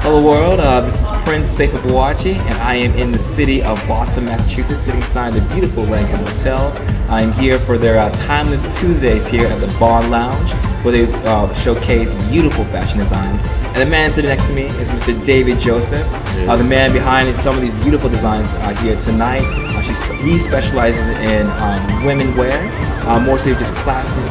Hello world, this is Prince Sefa-Boakye, and I am in the city of Boston, Massachusetts, sitting inside the beautiful Lincoln Hotel. I'm here for their Timeless Tuesdays here at the Bond Lounge, where they showcase beautiful fashion designs. And the man sitting next to me is Mr. David Joseph, the man behind some of these beautiful designs here tonight. He specializes in women wear, mostly just classic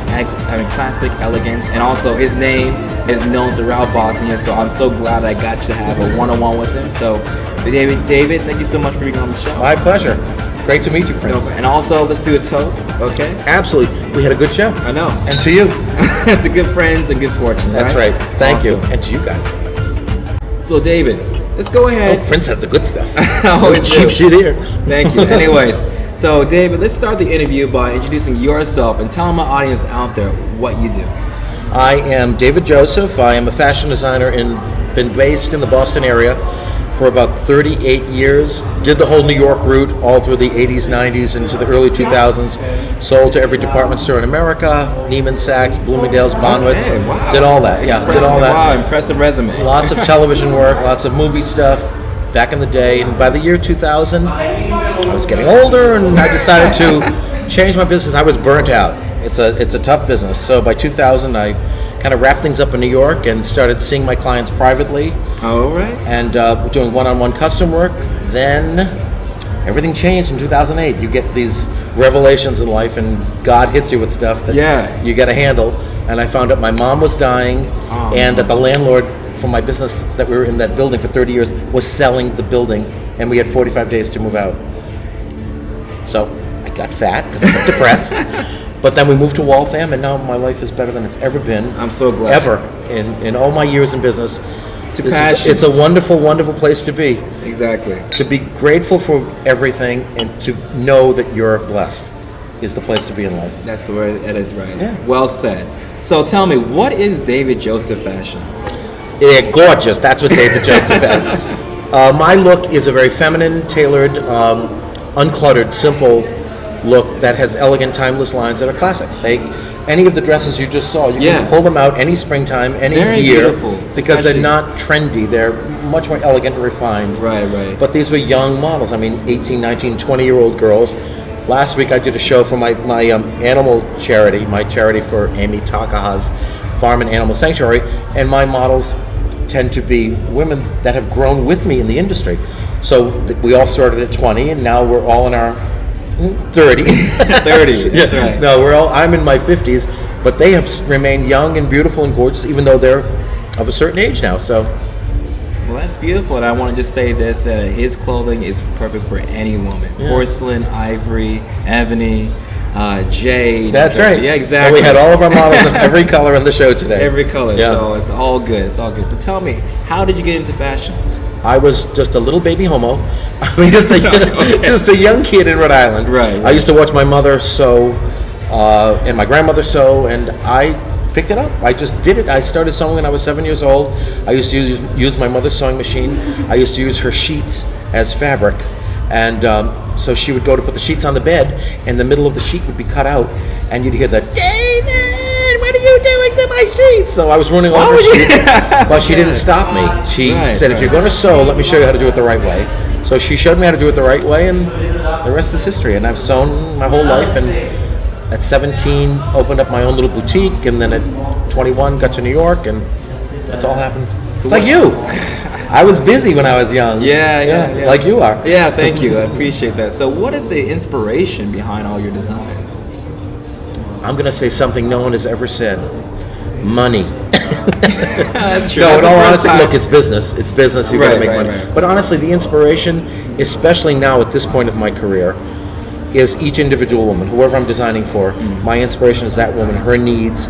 elegance, and also his name is known throughout Boston here. So I'm so glad I got to have a one-on-one with him. So, David, thank you so much for being on the show. My pleasure. Great to meet you, Prince. And also, let's do a toast, okay? Absolutely. We had a good show. I know. And to you. To good friends and good fortune. That's right. Thank you. And to you guys. So, David, let's go ahead. Oh, Prince has the good stuff. Always cheap shit here. Thank you. Anyways, so David, let's start the interview by introducing yourself and telling my audience out there what you do. I am David Joseph. I am a fashion designer been based in the Boston area for about 38 years. Did the whole New York route all through the 80s, 90s, into the early 2000s. Sold to every department store in America, Neimann Saks, Bloomingdales, Bonwitz. Okay, wow. Did all that. Yeah, did all that. Wow, impressive resume. Lots of television work, lots of movie stuff back in the day. And by the year 2000, I was getting older and I decided to change my business. I was burnt out. It's a tough business. So by 2000, I kind of wrapped things up in New York and started seeing my clients privately. All right. And doing one-on-one custom work. Then everything changed in 2008. You get these revelations in life, and God hits you with stuff that you got to handle. And I found out my mom was dying, and that the landlord for my business that we were in that building for 30 years was selling the building, and we had 45 days to move out. So I got fat because I got depressed. But then we moved to Waltham, and now my life is better than it's ever been. I'm so glad. Ever in all my years in business. It's a wonderful, wonderful place to be. Exactly. To be grateful for everything and to know that you're blessed is the place to be in life. That's where it is, right? Yeah. Well said. So tell me, what is David Joseph Fashions? Yeah, gorgeous. That's what David Joseph had. My look is a very feminine, tailored, uncluttered, simple look that has elegant, timeless lines that are classic. Any of the dresses you just saw, you can pull them out any springtime, any year, beautiful, because they're not trendy. They're much more elegant and refined. Right. But these were young models. I mean, 18, 19, 20-year-old girls. Last week I did a show for my animal charity, my charity for Amiee Takaha's Farm and Animal Sanctuary, and my models tend to be women that have grown with me in the industry. So we all started at 20, and now we're all in our 30. 30, that's right. No, I'm in my 50s, but they have remained young and beautiful and gorgeous, even though they're of a certain age now. So, well, that's beautiful, and I want to just say this: his clothing is perfect for any woman. Yeah. Porcelain, ivory, ebony, jade. That's right. Yeah, exactly. And we had all of our models in every color on the show today. Every color. Yeah. So it's all good. It's all good. So tell me, how did you get into fashion? I was just a little baby homo. I mean, just a young kid in Rhode Island. Right. I used to watch my mother sew and my grandmother sew, and I picked it up. I just did it. I started sewing when I was 7 years old. I used to use my mother's sewing machine. I used to use her sheets as fabric, and so she would go to put the sheets on the bed, and the middle of the sheet would be cut out, and you'd hear the David, what are you doing to my sheets? So I was running over her sheets, but she didn't stop me. She said, if you're going to sew, let me show you how to do it the right way. So she showed me how to do it the right way, and the rest is history. And I've sewn my whole life, and at 17, opened up my own little boutique, and then at 21, got to New York, and that's all happened. So it's like you. I was busy when I was young. Yeah. Like you are. Yeah, thank you. I appreciate that. So what is the inspiration behind all your designs? I'm going to say something no one has ever said. Money. That's true. No, in all honesty, look, it's business. It's business. You got to make money. Right. But honestly, the inspiration, especially now at this point of my career, is each individual woman, whoever I'm designing for. My inspiration is that woman, her needs,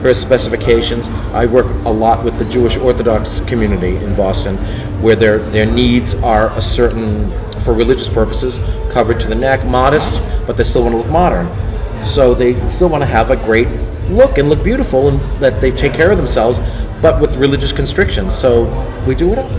her specifications. I work a lot with the Jewish Orthodox community in Boston, where their needs are a certain, for religious purposes, covered to the neck, modest, but they still want to look modern. So they still want to have a great look and look beautiful, and that they take care of themselves, but with religious constrictions. So we do it all.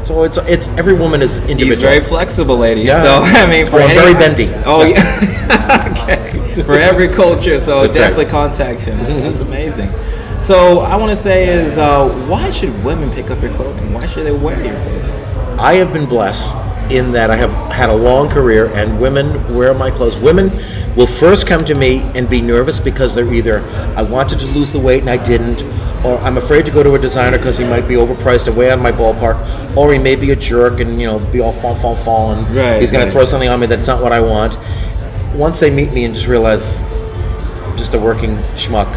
So it's every woman is individual. He's very flexible, lady. Yeah. So I mean, I'm very bendy. Oh yeah. Okay. For every culture, so definitely contact him. That's amazing. So I want to say is, why should women pick up your clothing? Why should they wear your clothing? I have been blessed in that I have had a long career, and women wear my clothes. Women will first come to me and be nervous because they're either, I wanted to lose the weight and I didn't, or I'm afraid to go to a designer because he might be overpriced and way out of my ballpark, or he may be a jerk and be all fall, and he's going to throw something on me that's not what I want. Once they meet me and just realize, just a working schmuck,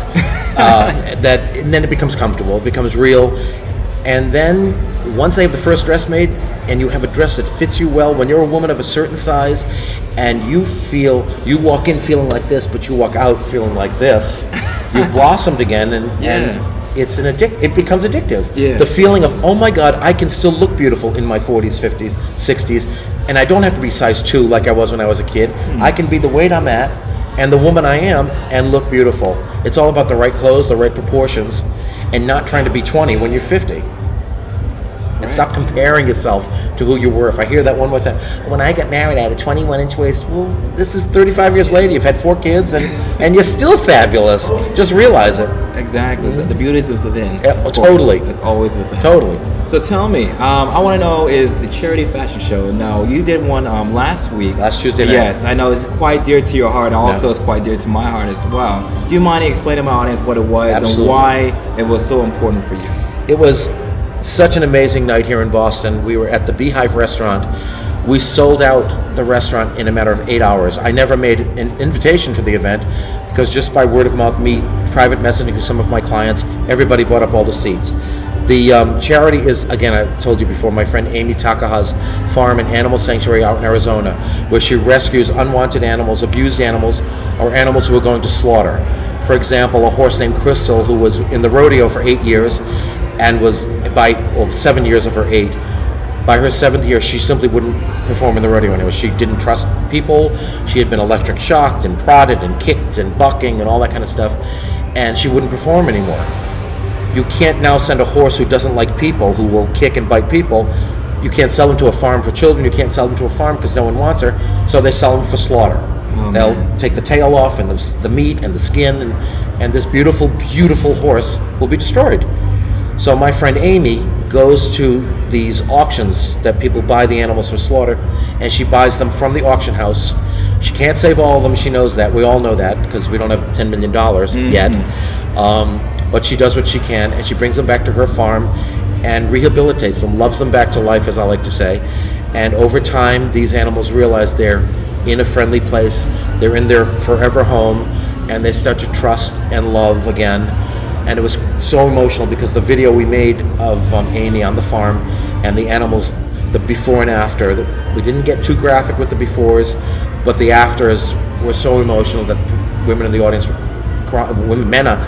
and then it becomes comfortable, it becomes real. And then once they have the first dress made and you have a dress that fits you well, when you're a woman of a certain size and you walk in feeling like this, but you walk out feeling like this, you've blossomed again, and it becomes addictive. Yeah. The feeling of, oh my God, I can still look beautiful in my 40s, 50s, 60s, and I don't have to be size 2 like I was when I was a kid. I can be the weight I'm at and the woman I am and look beautiful. It's all about the right clothes, the right proportions, and not trying to be 20 when you're 50. And stop comparing yourself to who you were. If I hear that one more time, when I got married, I had a 21-inch waist. Well, this is 35 years later. You've had 4 kids, and you're still fabulous. Just realize it. Exactly. So the beauty is within. Yeah, totally. It's always within. Totally. So tell me, I want to know, is the charity fashion show, now you did one last week. Last Tuesday night. Yes, I know it's quite dear to your heart, and also it's quite dear to my heart as well. Do you mind explaining to my audience what it was Absolutely. and why it was so important for you? It was such an amazing night here in Boston. We were at the Beehive restaurant. We sold out the restaurant in a matter of 8 hours. I never made an invitation for the event because just by word of mouth, me private messaging to some of my clients, everybody bought up all the seats. The charity is, again, I told you before, my friend Amiee Takaha's farm and animal sanctuary out in Arizona, where she rescues unwanted animals, abused animals, or animals who are going to slaughter. For example, a horse named Crystal, who was in the rodeo for 8 years, and was 7 years of her 8. By her 7th year, she simply wouldn't perform in the rodeo anymore. She didn't trust people. She had been electric shocked and prodded and kicked and bucking and all that kind of stuff, and she wouldn't perform anymore. You can't now send a horse who doesn't like people, who will kick and bite people. You can't sell them to a farm for children. You can't sell them to a farm because no one wants her, so they sell them for slaughter. They'll take the tail off and the meat and the skin, and this beautiful, beautiful horse will be destroyed. So my friend Amiee goes to these auctions that people buy the animals for slaughter, and she buys them from the auction house. She can't save all of them, she knows that. We all know that because we don't have $10 million yet. But she does what she can, and she brings them back to her farm and rehabilitates them, loves them back to life, as I like to say. And over time, these animals realize they're in a friendly place, they're in their forever home, and they start to trust and love again. And it was so emotional because the video we made of Amiee on the farm and the animals, the before and after, we didn't get too graphic with the befores, but the afters were so emotional that women in the audience were crying.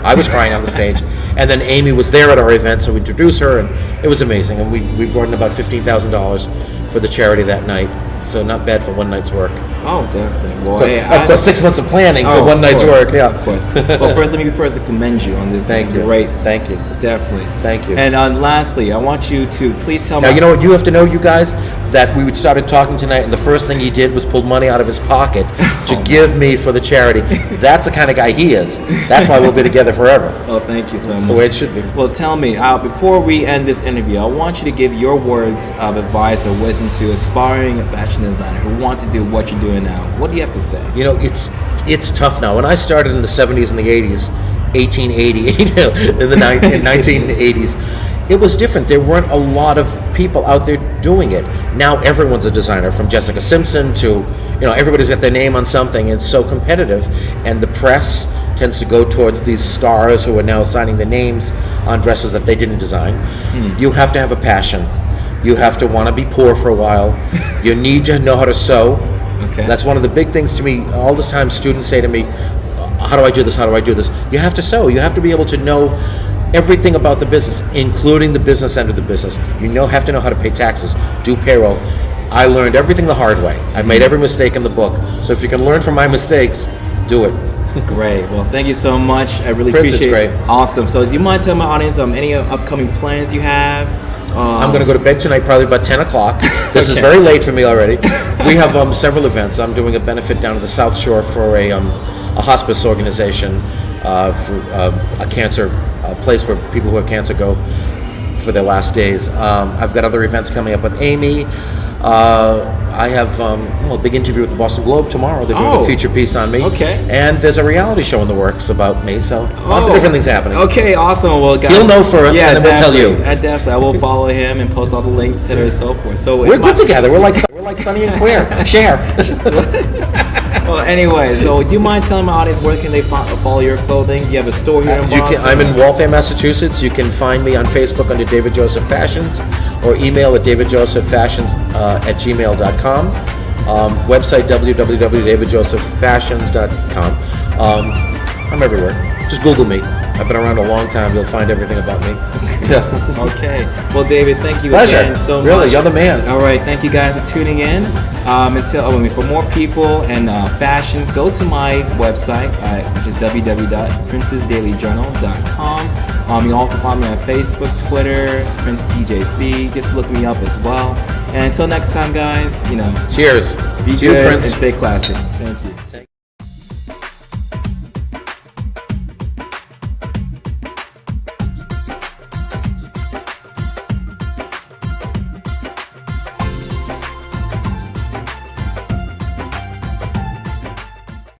I was crying on the stage. And then Amiee was there at our event, so we introduced her, and it was amazing. And we brought in about $15,000 for the charity that night. So not bad for one night's work. Oh, definitely. Well, of course, 6 months of planning for one night's work. Yeah, of course. Well, first, let me commend you on this. Thank you. Great. Thank you. Definitely. Thank you. And lastly, I want you to please tell me. Now, you know what you have to know, you guys, that we started talking tonight, and the first thing he did was pull money out of his pocket to give me for the charity. That's the kind of guy he is. That's why we'll be together forever. Oh, thank you so much. That's the way it should be. Well, tell me, before we end this interview, I want you to give your words of advice or wisdom to aspiring fashion designer who want to do what you're doing now. What do you have to say? You know, it's tough now. When I started in the 70s and the 80s, 1880, in the 1980s, it was different. There weren't a lot of people out there doing it. Now everyone's a designer, from Jessica Simpson to, everybody's got their name on something. It's so competitive, and the press tends to go towards these stars who are now signing their names on dresses that they didn't design. You have to have a passion. You have to want to be poor for a while. You need to know how to sew. Okay. That's one of the big things to me. All the time students say to me, how do I do this? How do I do this? You have to sew. You have to be able to know everything about the business, including the business end of the business. Have to know how to pay taxes, do payroll. I learned everything the hard way. I made every mistake in the book. So if you can learn from my mistakes, do it. Great. Well, thank you so much. I really Prince, appreciate it's it. great. Awesome. So do you mind telling my audience any upcoming plans you have? I'm going to go to bed tonight probably about 10 o'clock. This is very late for me already. We have several events. I'm doing a benefit down to the South Shore for a hospice organization for a cancer a place where people who have cancer go for their last days. I've got other events coming up with Amiee. I have a big interview with the Boston Globe tomorrow. They're doing a feature piece on me. Okay. And there's a reality show in the works about me, so lots of different things happening. Okay, awesome. Well, guys, you'll know first, and then we'll tell you. Definitely. I will follow him and post all the links, etc. and so forth. So we're good together. We're like Sonny and Queer. Share. Well, anyway, so do you mind telling my audience where can they follow your clothing? Do you have a store here in Boston? I'm in Waltham, Massachusetts. You can find me on Facebook under David Josef Fashions, or email at davidjosephfashions@gmail.com. Website www.davidjosephfashions.com. I'm everywhere. Just Google me. I've been around a long time. You'll find everything about me. Yeah. Okay. Well, David, thank you Pleasure. again so much. Really, you're the man. All right. Thank you guys for tuning in. For more people and fashion, go to my website, which is www.princesdailyjournal.com. You also find me on Facebook, Twitter, Prince DJC. Just look me up as well. And until next time, guys, cheers. Be to you, good Prince. and stay classy. Thank you.